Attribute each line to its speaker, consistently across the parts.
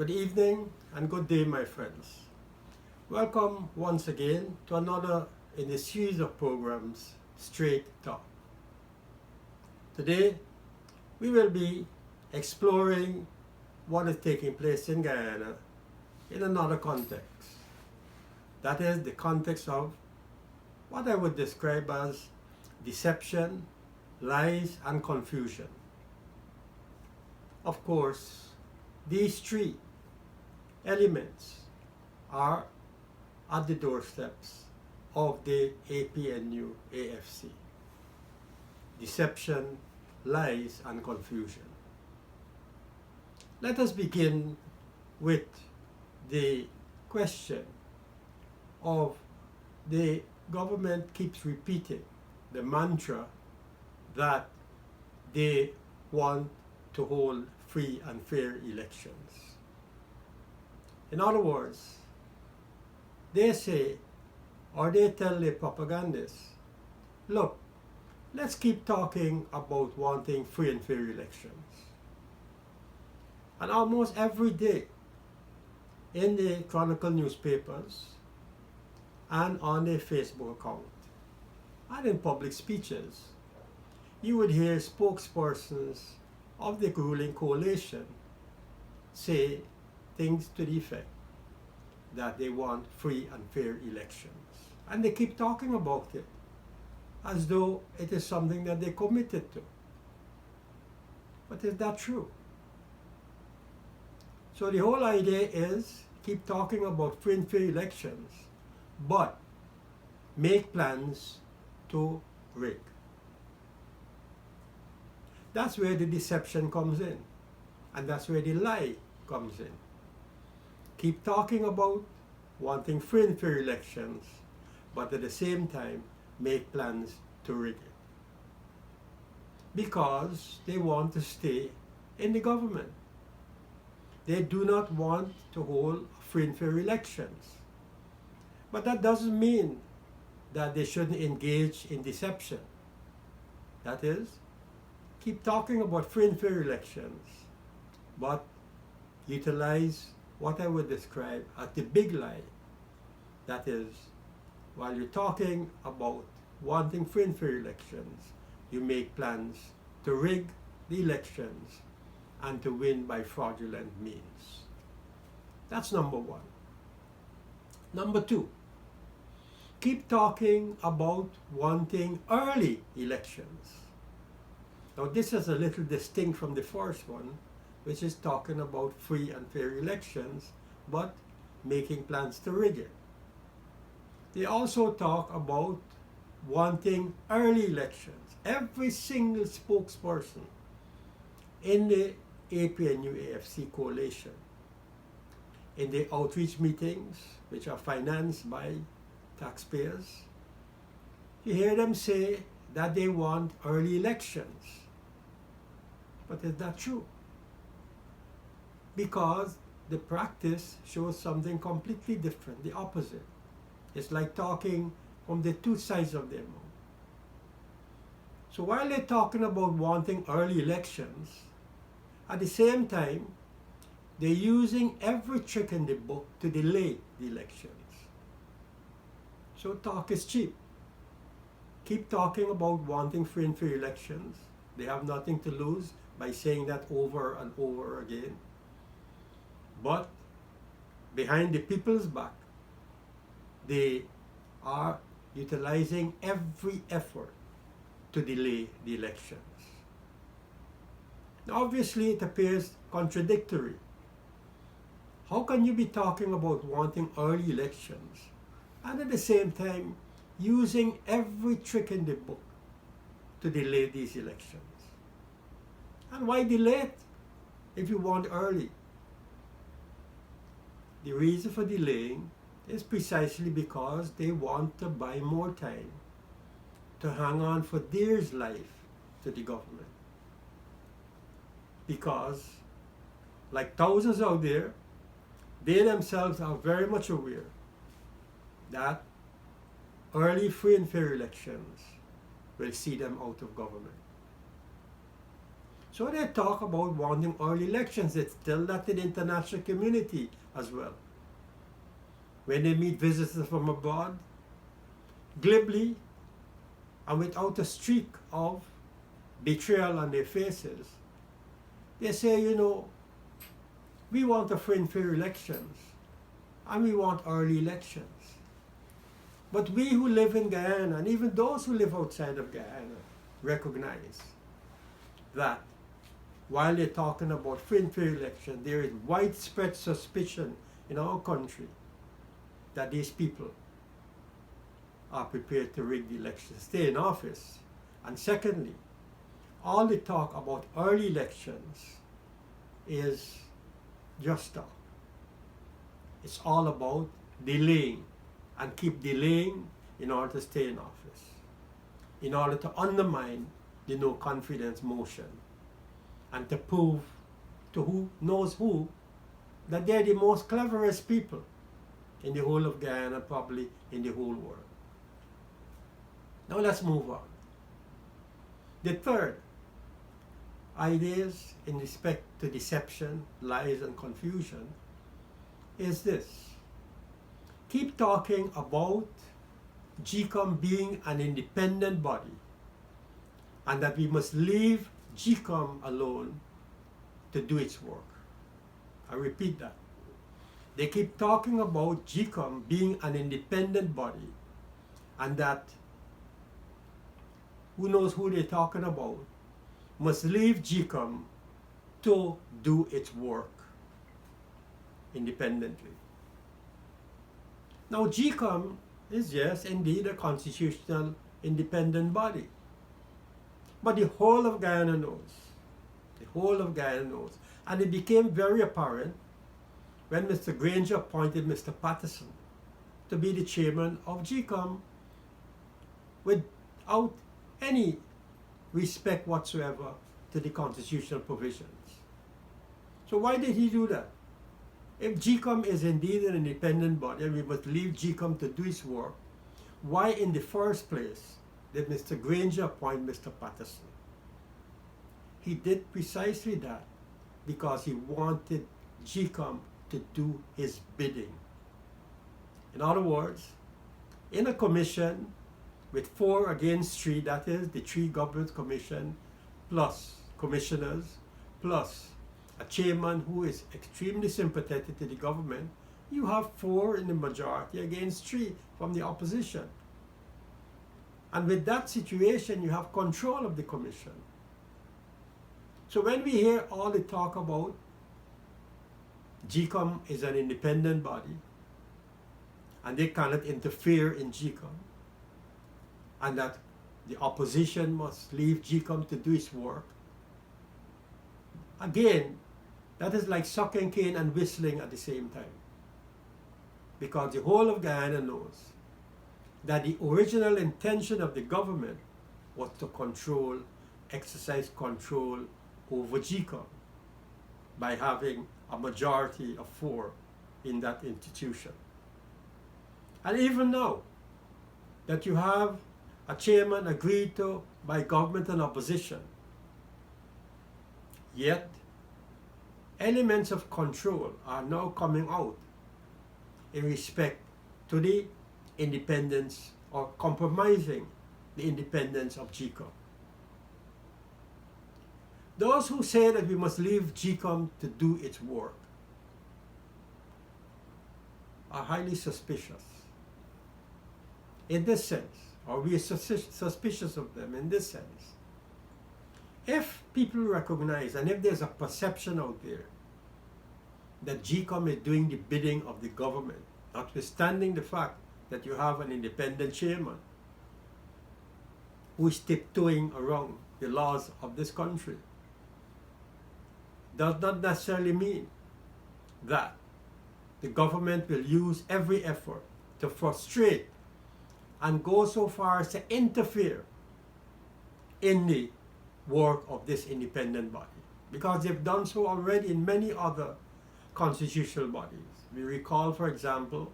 Speaker 1: Good evening and good day, my friends. Welcome once again to another in a series of programs, Straight Talk. Today, we will be exploring what is taking place in Guyana in another context. That is the context of what I would describe as deception, lies, and confusion. Of course, these three elements are at the doorsteps of the APNU AFC. Deception, lies, and confusion. Let us begin with the question of the government keeps repeating the mantra that they want to hold free and fair elections. In other words, they say, or they tell the propagandists, look, let's keep talking about wanting free and fair elections. And almost every day in the Chronicle newspapers and on their Facebook account and in public speeches, you would hear spokespersons of the ruling coalition say things to the effect that they want free and fair elections. And they keep talking about it as though it is something that they committed to. But is that true? So the whole idea is keep talking about free and fair elections, but make plans to rig. That's where the deception comes in, and that's where the lie comes in. Keep talking about wanting free and fair elections, but at the same time make plans to rig it. Because they want to stay in the government. They do not want to hold free and fair elections. But that doesn't mean that they shouldn't engage in deception. That is, keep talking about free and fair elections, but utilize what I would describe as the big lie. That is, while you're talking about wanting free and fair elections, you make plans to rig the elections and to win by fraudulent means. That's number one. Number two, keep talking about wanting early elections. Now this is a little distinct from the first one, which is talking about free and fair elections, but making plans to rig it. They also talk about wanting early elections. Every single spokesperson in the APNU AFC coalition, in the outreach meetings, which are financed by taxpayers, you hear them say that they want early elections. But is that true? Because the practice shows something completely different, the opposite. It's like talking from the two sides of their mouth. So while they're talking about wanting early elections, at the same time, they're using every trick in the book to delay the elections. So talk is cheap. Keep talking about wanting free and fair elections. They have nothing to lose by saying that over and over again. But behind the people's back, they are utilizing every effort to delay the elections. Now, obviously, it appears contradictory. How can you be talking about wanting early elections and at the same time using every trick in the book to delay these elections? And why delay it if you want early? The reason for delaying is precisely because they want to buy more time to hang on for dear life to the government. Because, like thousands out there, they themselves are very much aware that early free and fair elections will see them out of government. So they talk about wanting early elections. It's still that in the international community as well. When they meet visitors from abroad, glibly and without a streak of betrayal on their faces, they say, you know, we want a free and fair elections and we want early elections. But we who live in Guyana, and even those who live outside of Guyana, recognize that while they're talking about free and fair elections, there is widespread suspicion in our country that these people are prepared to rig the election, stay in office. And secondly, all the talk about early elections is just talk. It's all about delaying and keep delaying in order to stay in office, in order to undermine the no confidence motion and to prove to who knows who that they're the most cleverest people in the whole of Guyana, probably in the whole world. Now let's move on. The third ideas in respect to deception, lies, and confusion is this. Keep talking about GECOM being an independent body and that we must leave GECOM alone to do its work. I repeat that. They keep talking about GECOM being an independent body and that who knows who they're talking about must leave GECOM to do its work independently. Now GECOM is, yes, indeed a constitutional independent body. But the whole of Guyana knows. The whole of Guyana knows. And it became very apparent when Mr. Granger appointed Mr. Patterson to be the chairman of GECOM without any respect whatsoever to the constitutional provisions. So why did he do that? If GECOM is indeed an independent body and we must leave GECOM to do its work, why in the first place did Mr. Granger appoint Mr. Patterson? He did precisely that because he wanted GECOM to do his bidding. In other words, in a commission with 4 against 3, that is the 3 government commission plus commissioners plus a chairman who is extremely sympathetic to the government, you have 4 in the majority against 3 from the opposition. And with that situation, you have control of the commission. So when we hear all the talk about GECOM is an independent body and they cannot interfere in GECOM and that the opposition must leave GECOM to do its work, again, that is like sucking cane and whistling at the same time. Because the whole of Guyana knows that the original intention of the government was to exercise control over GECOM by having a majority of 4 in that institution. And even now that you have a chairman agreed to by government and opposition, yet elements of control are now coming out in respect to the independence or compromising the independence of GECOM. Those who say that we must leave GECOM to do its work are highly suspicious in this sense, or we are suspicious of them in this sense. If people recognize, and if there's a perception out there that GECOM is doing the bidding of the government, notwithstanding the fact that you have an independent chairman who is tiptoeing around the laws of this country, does not necessarily mean that the government will use every effort to frustrate and go so far as to interfere in the work of this independent body, because they've done so already in many other constitutional bodies. We recall, for example,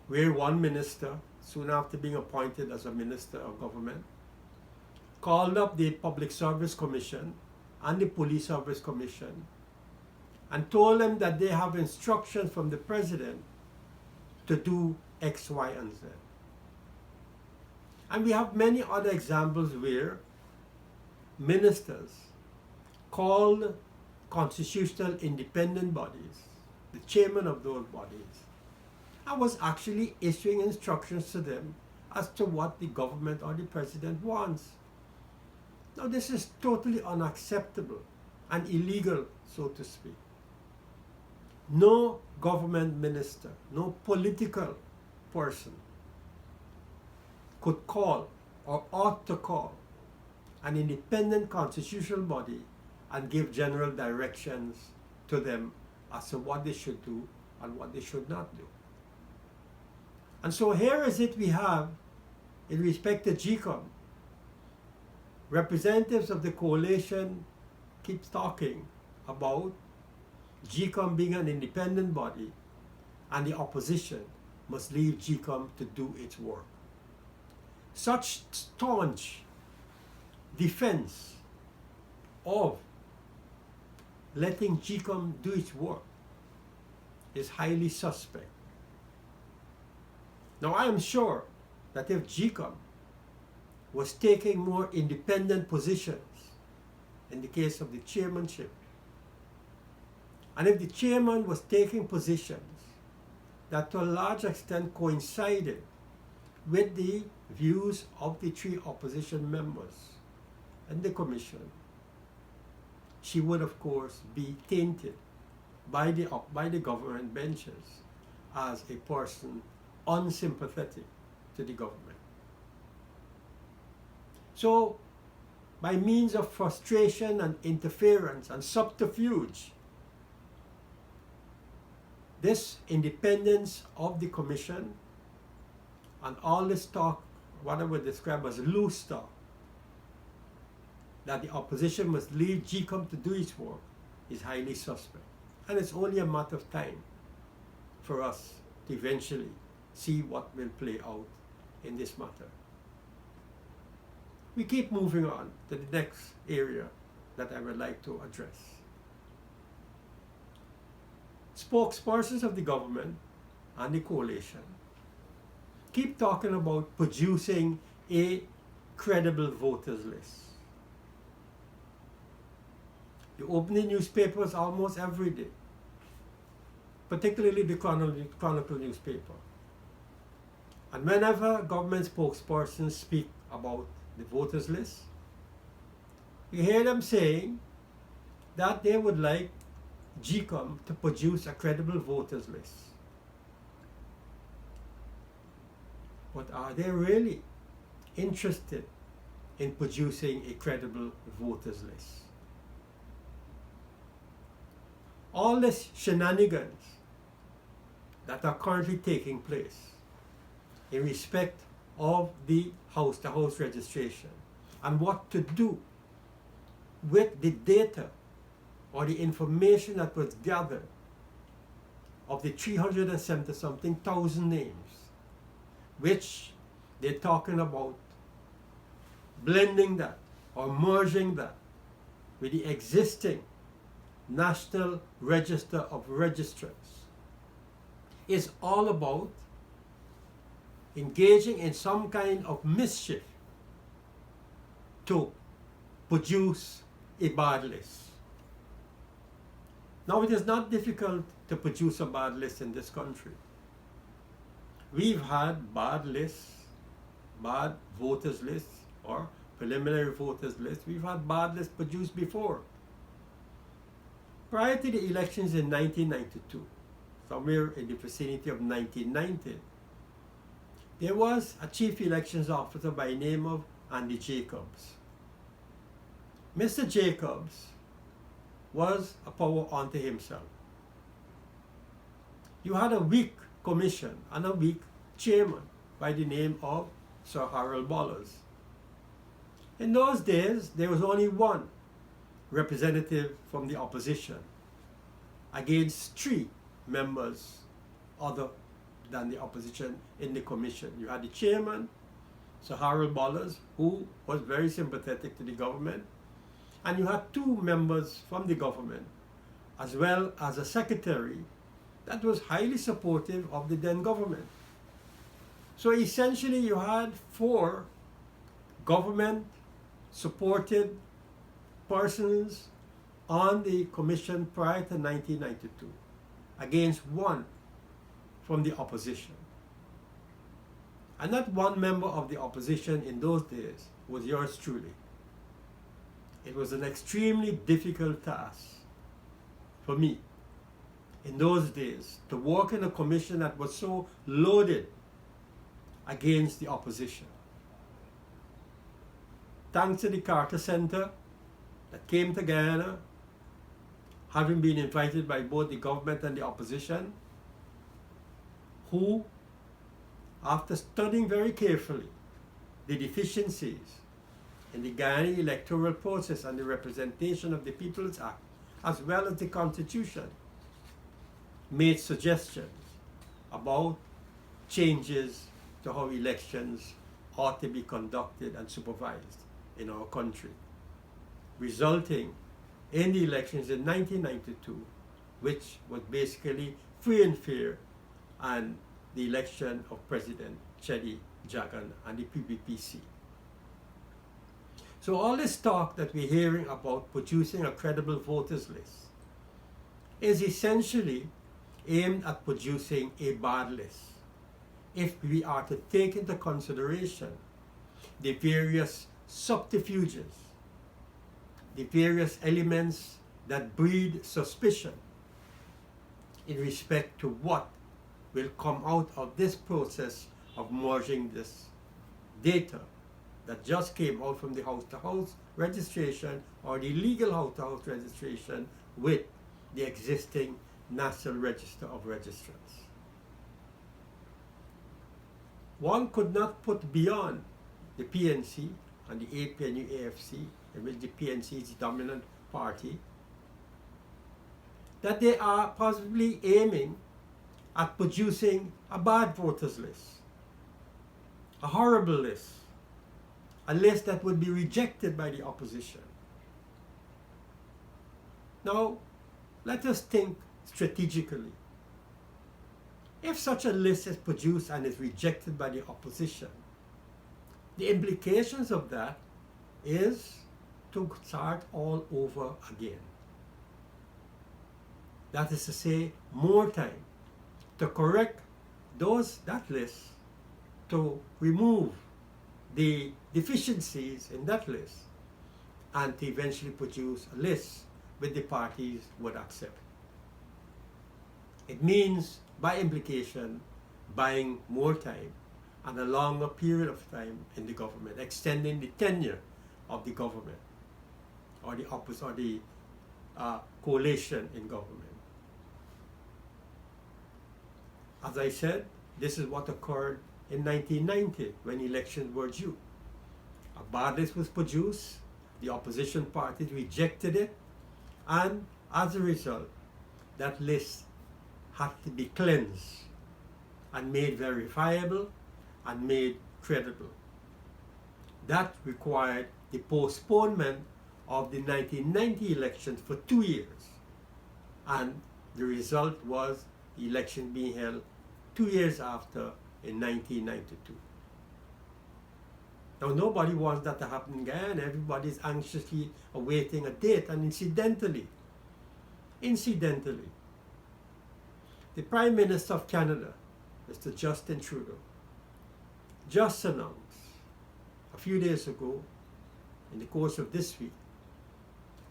Speaker 1: where one minister, soon after being appointed as a minister of government, called up the Public Service Commission and the Police Service Commission and told them that they have instructions from the president to do X, Y, and Z. And we have many other examples where ministers called constitutional independent bodies, the chairman of those bodies, and was actually issuing instructions to them as to what the government or the president wants. Now, this is totally unacceptable and illegal, so to speak. No government minister, no political person could call or ought to call an independent constitutional body and give general directions to them as to what they should do and what they should not do. And so here is it we have, in respect to GECOM, representatives of the coalition keep talking about GECOM being an independent body and the opposition must leave GECOM to do its work. Such staunch defense of letting GECOM do its work is highly suspect. Now, I am sure that if GECOM was taking more independent positions in the case of the chairmanship, and if the chairman was taking positions that to a large extent coincided with the views of the three opposition members in the commission, she would of course be tainted by the government benches as a person unsympathetic to the government. So, by means of frustration and interference and subterfuge, this independence of the commission and all this talk, what I would describe as loose talk, that the opposition must leave GECOM to do its work, is highly suspect. And it's only a matter of time for us to eventually see what will play out in this matter. We keep moving on to the next area that I would like to address. Spokespersons of the government and the coalition keep talking about producing a credible voters list. You open the newspapers almost every day, particularly the Chronicle newspaper. And whenever government spokespersons speak about the voters list, you hear them saying that they would like GECOM to produce a credible voters list. But are they really interested in producing a credible voters list? All these shenanigans that are currently taking place in respect of the house-to-house registration and what to do with the data or the information that was gathered of the 370-something thousand names, which they're talking about blending that or merging that with the existing National Register of Registrants, is all about engaging in some kind of mischief to produce a bad list. Now, it is not difficult to produce a bad list in this country. We've had bad lists, bad voters lists, or preliminary voters lists. We've had bad lists produced before. Prior to the elections in 1992, somewhere in the vicinity of 1990, there was a chief elections officer by the name of Andy Jacobs. Mr. Jacobs was a power unto himself. You had a weak commission and a weak chairman by the name of Sir Harold Bollers. In those days, there was only one representative from the opposition against three members other than the opposition in the commission. You had the chairman, Sir Harold Bollers, who was very sympathetic to the government, and you had two members from the government, as well as a secretary that was highly supportive of the then government. So essentially you had four government supported persons on the commission prior to 1992 against one from the opposition. And that one member of the opposition in those days was yours truly. It was an extremely difficult task for me in those days to work in a commission that was so loaded against the opposition. Thanks to the Carter Center that came to Guyana, having been invited by both the government and the opposition, who, after studying very carefully the deficiencies in the Guyana electoral process and the representation of the People's Act, as well as the Constitution, made suggestions about changes to how elections ought to be conducted and supervised in our country, resulting in the elections in 1992, which was basically free and fair, and the election of President Cheddi Jagan and the PPPC. So all this talk that we're hearing about producing a credible voters list is essentially aimed at producing a bad list, if we are to take into consideration the various subterfuges, the various elements that breed suspicion in respect to what will come out of this process of merging this data that just came out from the house-to-house registration or the legal house-to-house registration with the existing National Register of Registrants. One could not put beyond the PNC and the APNU-AFC, in which the PNC is the dominant party, that they are possibly aiming at producing a bad voters list, a horrible list, a list that would be rejected by the opposition. Now, let us think strategically. If such a list is produced and is rejected by the opposition, the implications of that is to start all over again. That is to say, more time to correct that list, to remove the deficiencies in that list, and to eventually produce a list which the parties would accept. It means, by implication, buying more time and a longer period of time in the government, extending the tenure of the government or the opposite or the coalition in government. As I said, this is what occurred in 1990 when elections were due. A bad list was produced, the opposition parties rejected it, and as a result, that list had to be cleansed and made verifiable and made credible. That required the postponement of the 1990 elections for 2 years, and the result was the election being held 2 years after, in 1992. Now, nobody wants that to happen in Guyana. Everybody is anxiously awaiting a date, and incidentally, the Prime Minister of Canada, Mr. Justin Trudeau, just announced a few days ago, in the course of this week,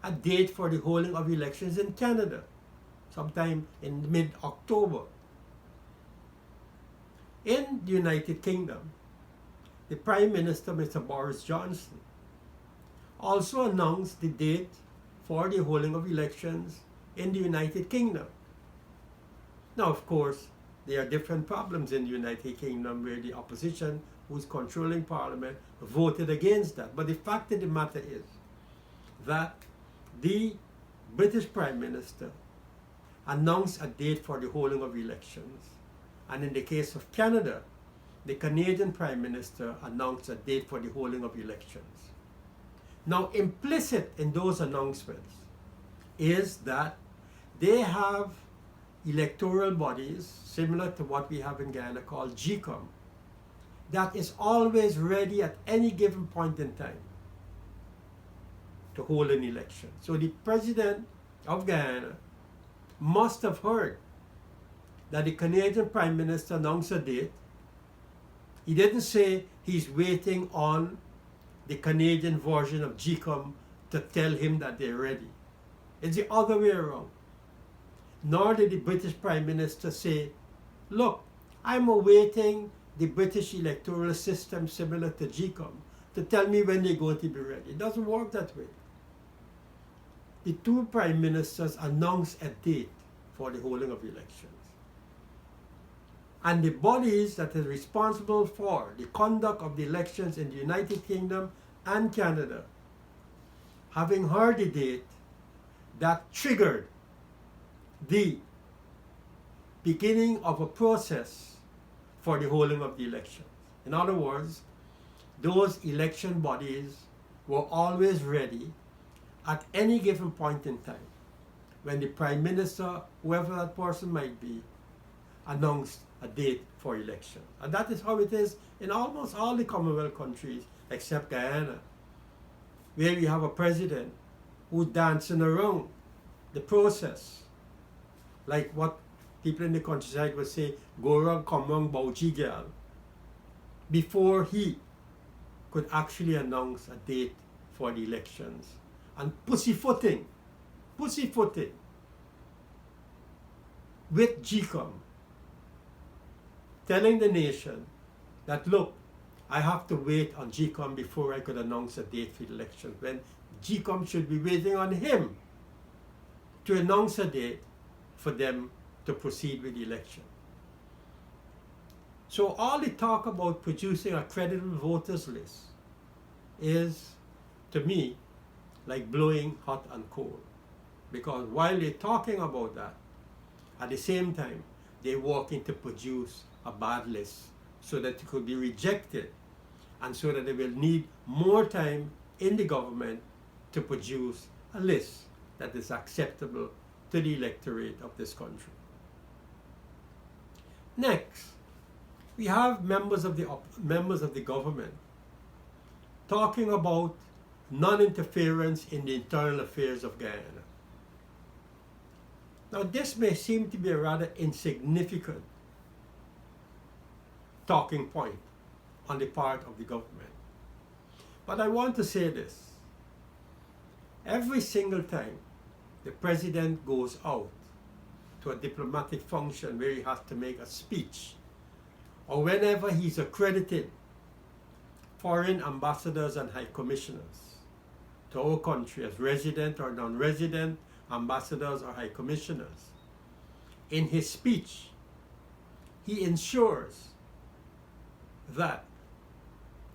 Speaker 1: a date for the holding of elections in Canada, sometime in mid-October. In the United Kingdom, the Prime Minister, Mr. Boris Johnson, also announced the date for the holding of elections in the United Kingdom. Now, of course, there are different problems in the United Kingdom where the opposition, who's controlling Parliament, voted against that. But the fact of the matter is that the British Prime Minister announced a date for the holding of elections. And in the case of Canada, the Canadian Prime Minister announced a date for the holding of elections. Now, implicit in those announcements is that they have electoral bodies similar to what we have in Guyana called GCOM that is always ready at any given point in time to hold an election. So the president of Guyana must have heard that the Canadian Prime Minister announced a date. He didn't say he's waiting on the Canadian version of GCOM to tell him that they're ready. It's the other way around. Nor did the British Prime Minister say, look, I'm awaiting the British electoral system similar to GCOM to tell me when they're going to be ready. It doesn't work that way. The two prime ministers announced a date for the holding of elections. And the bodies that are responsible for the conduct of the elections in the United Kingdom and Canada, having heard the date, that triggered the beginning of a process for the holding of the elections. In other words, those election bodies were always ready at any given point in time when the Prime Minister, whoever that person might be, announced a date for election. And that is how it is in almost all the Commonwealth countries except Guyana, where we have a president who's dancing around the process, like what people in the countryside would say, go around, come around, bougie girl, before he could actually announce a date for the elections. And pussyfooting with GCOM, telling the nation that, look, I have to wait on GCOM before I could announce a date for the election, when GCOM should be waiting on him to announce a date for them to proceed with the election. So all the talk about producing a credible voters list is, to me, like blowing hot and cold. Because while they're talking about that, at the same time, they're working to produce a bad list so that it could be rejected, and so that they will need more time in the government to produce a list that is acceptable to the electorate of this country. Next, we have members of the government talking about non-interference in the internal affairs of Guyana. Now, this may seem to be a rather insignificant talking point on the part of the government. But I want to say this. Every single time the president goes out to a diplomatic function where he has to make a speech, or whenever he's accredited foreign ambassadors and high commissioners to our country as resident or non-resident ambassadors or high commissioners, in his speech, he ensures that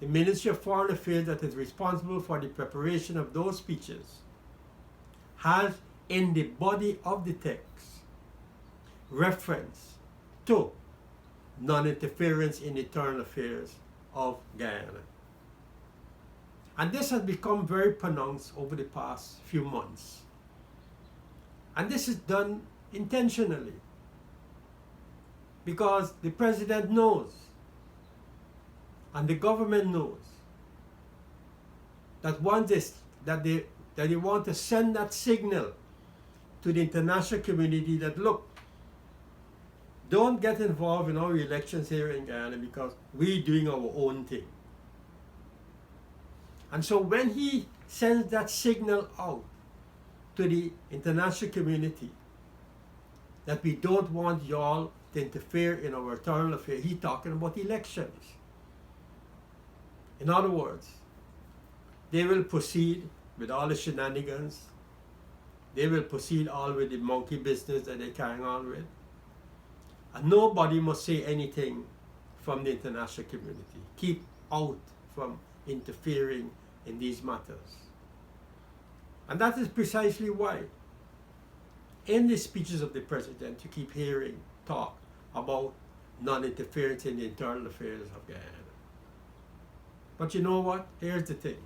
Speaker 1: the Ministry of Foreign Affairs that is responsible for the preparation of those speeches has in the body of the text reference to non-interference in internal affairs of Guyana. And this has become very pronounced over the past few months. And this is done intentionally because the president knows and the government knows that they want to send that signal to the international community that, look, don't get involved in our elections here in Guyana because we're doing our own thing. And so when he sends that signal out to the international community that we don't want y'all to interfere in our internal affairs, he's talking about elections. In other words, they will proceed with all the shenanigans. They will proceed all with the monkey business that they're carrying on with. And nobody must say anything from the international community. Keep out from interfering in these matters. And that is precisely why in the speeches of the president you keep hearing talk about non-interference in the internal affairs of Guyana. But you know what? Here's the thing.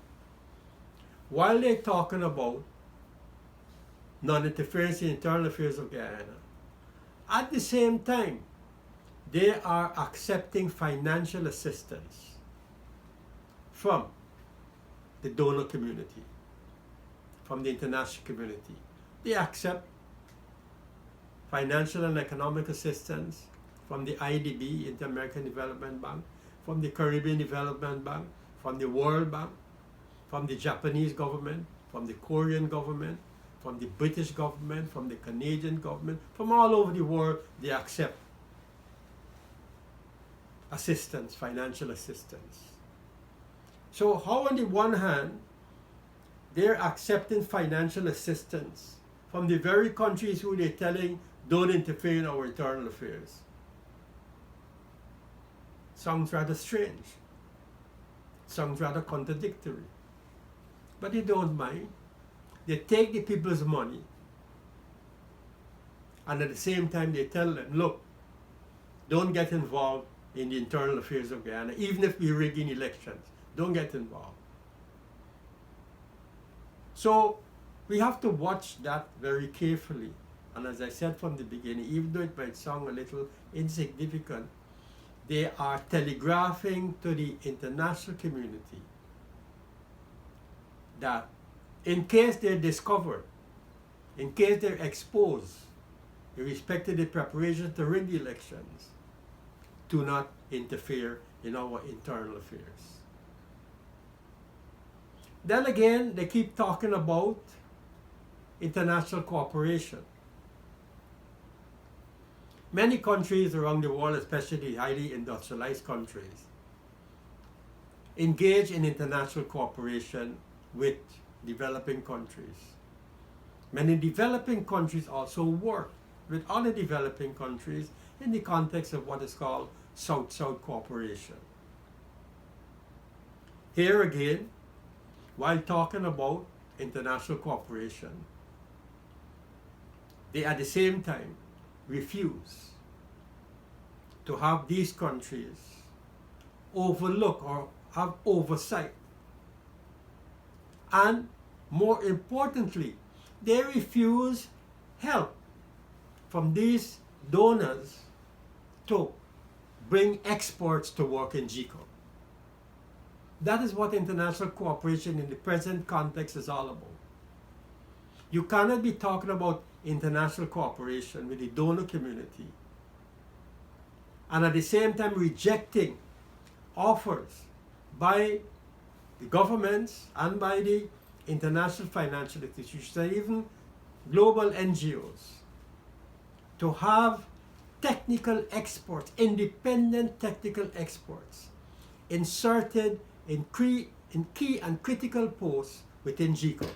Speaker 1: while they're talking about non-interference in internal affairs of Guyana, at the same time, they are accepting financial assistance from the donor community, from the international community. They accept financial and economic assistance from the IDB, Inter-American Development Bank, from the Caribbean Development Bank, from the World Bank, from the Japanese government, from the Korean government, from the British government, from the Canadian government, from all over the world. They accept assistance, financial assistance. So how on the one hand, they're accepting financial assistance from the very countries who they're telling don't interfere in our internal affairs? Sounds rather strange. Sounds rather contradictory. But they don't mind. They take the people's money, and at the same time they tell them, look, don't get involved in the internal affairs of Guyana, even if we're rigging elections. Don't get involved. So we have to watch that very carefully. And as I said from the beginning, even though it might sound a little insignificant, they are telegraphing to the international community that in case they're discovered, in case they're exposed, in respect to the preparation to rig the elections, do not interfere in our internal affairs. Then again, they keep talking about international cooperation. Many countries around the world, especially highly industrialized countries, engage in international cooperation with developing countries. Many developing countries also work with other developing countries in the context of what is called South-South cooperation. Here again, while talking about international cooperation, they at the same time refuse to have these countries overlook or have oversight. And more importantly, they refuse help from these donors to bring experts to work in GECOM. That is what international cooperation in the present context is all about. You cannot be talking about international cooperation with the donor community and at the same time rejecting offers by the governments and by the international financial institutions and even global NGOs to have technical experts, independent technical experts, inserted in key and critical posts within GECOM.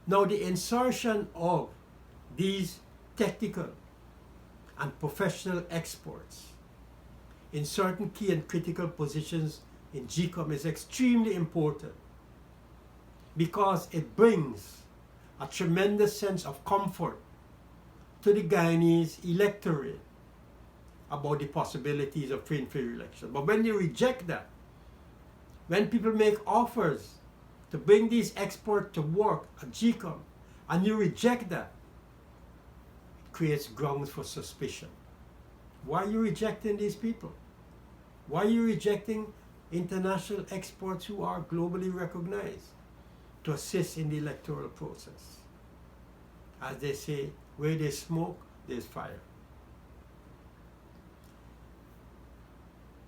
Speaker 1: Now the insertion of these technical and professional experts in certain key and critical positions in GECOM is extremely important because it brings a tremendous sense of comfort to the Guyanese electorate about the possibilities of free and fair election. But when you reject that, when people make offers to bring these experts to work at GECOM, and you reject that, it creates grounds for suspicion. Why are you rejecting these people? Why are you rejecting international experts who are globally recognized to assist in the electoral process? As they say, where there's smoke, there's fire.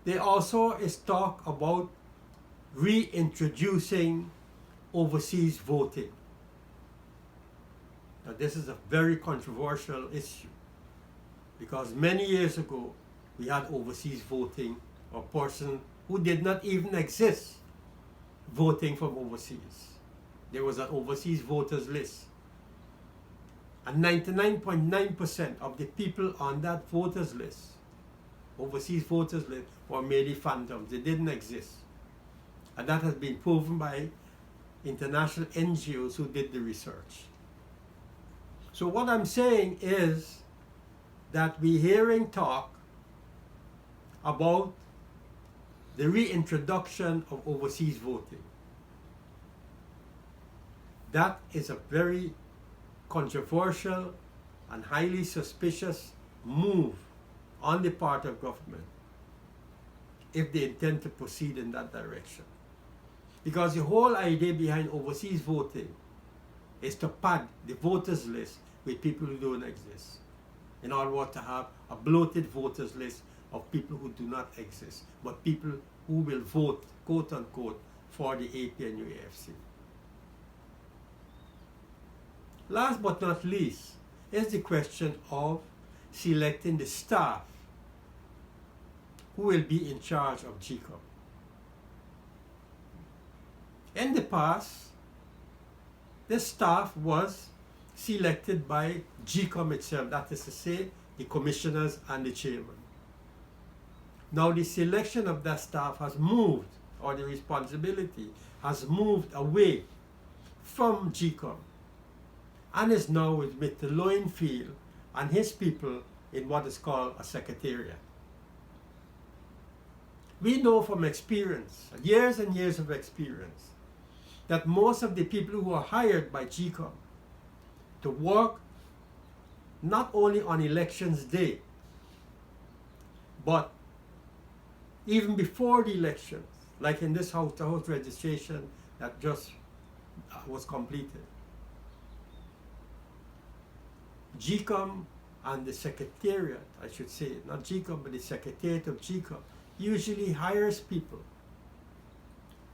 Speaker 1: There also is talk about reintroducing overseas voting. Now this is a very controversial issue because many years ago we had overseas voting or person who did not even exist voting from overseas. There was an overseas voters list. And 99.9% of the people on that voters list, overseas voters list, were merely phantoms. They didn't exist. And that has been proven by international NGOs who did the research. So what I'm saying is that we're hearing talk about the reintroduction of overseas voting. that is a very controversial and highly suspicious move on the part of government if they intend to proceed in that direction. Because the whole idea behind overseas voting is to pad the voters list with people who don't exist, in order to have a bloated voters list of people who do not exist, but people who will vote, quote unquote, for the APNUAFC. Last but not least is the question of selecting the staff who will be in charge of GECOM. In the past, the staff was selected by GECOM itself, that is to say, the commissioners and the chairman. Now the selection of that staff has moved, or the responsibility has moved away from GECOM, and is now with Mr. Lowenfield and his people in what is called a secretariat. We know from experience, years and years of experience, that most of the people who are hired by GECOM to work not only on elections day, but even before the elections, like in this house registration that just was completed. GECOM and the secretariat, I should say, not GECOM, but the secretariat of GECOM, usually hires people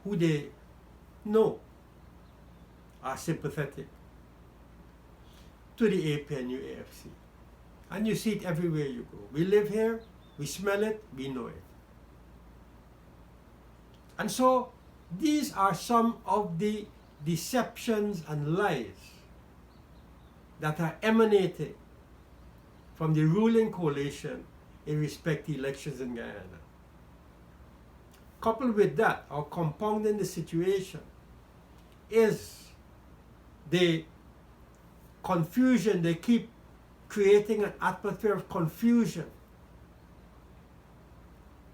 Speaker 1: who they know are sympathetic to the APNUAFC. And you see it everywhere you go. We live here, we smell it, we know it. And so these are some of the deceptions and lies that are emanating from the ruling coalition in respect to elections in Guyana. Coupled with that, or compounding the situation, is the confusion. They keep creating an atmosphere of confusion.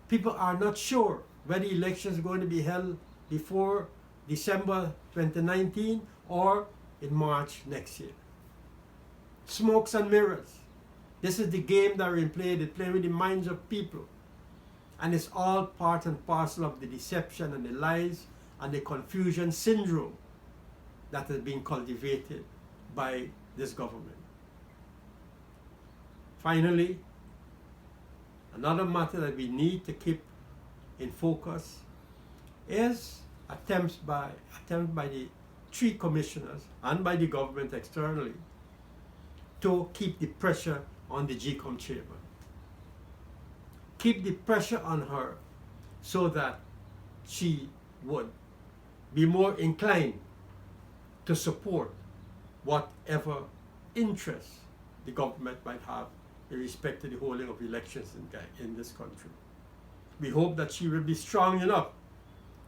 Speaker 1: People are not sure whether elections are going to be held before December 2019 or in March next year. Smokes and mirrors. This is the game that we're playing. They play with the minds of people. And it's all part and parcel of the deception and the lies and the confusion syndrome that has been cultivated by this government. Finally, another matter that we need to keep in focus is attempts by the three commissioners and by the government externally to keep the pressure on the GECOM chairman. Keep the pressure on her so that she would be more inclined to support whatever interests the government might have in respect to the holding of elections in this country. We hope that she will be strong enough,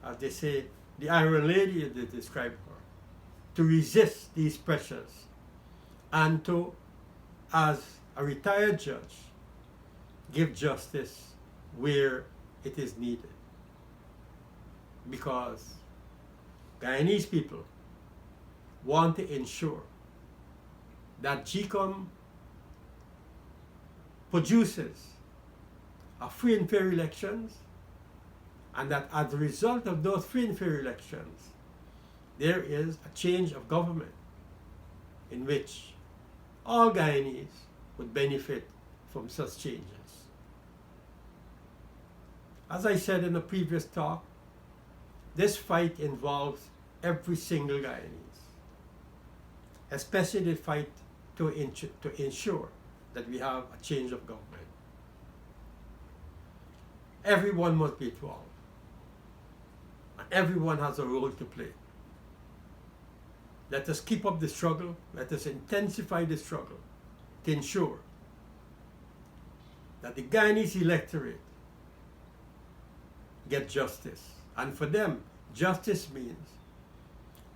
Speaker 1: as they say, the Iron Lady, as they describe her, to resist these pressures and to, as a retired judge, give justice where it is needed. Because Guyanese people want to ensure that GECOM produces a free and fair elections, and that as a result of those free and fair elections, there is a change of government in which all Guyanese would benefit from such changes. As I said in a previous talk, this fight involves every single Guyanese, especially the fight to ensure that we have a change of government. Everyone must be involved, and everyone has a role to play. Let us keep up the struggle, let us intensify the struggle to ensure that the Guyanese electorate get justice. And for them, justice means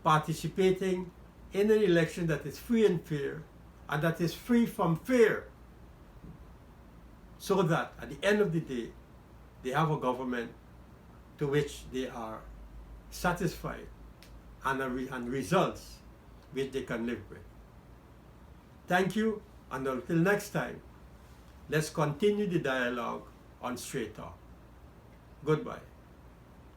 Speaker 1: participating in an election that is free and fair, and that is free from fear, so that at the end of the day, they have a government to which they are satisfied, and results which they can live with. Thank you, and until next time, let's continue the dialogue on Straight Talk. Goodbye.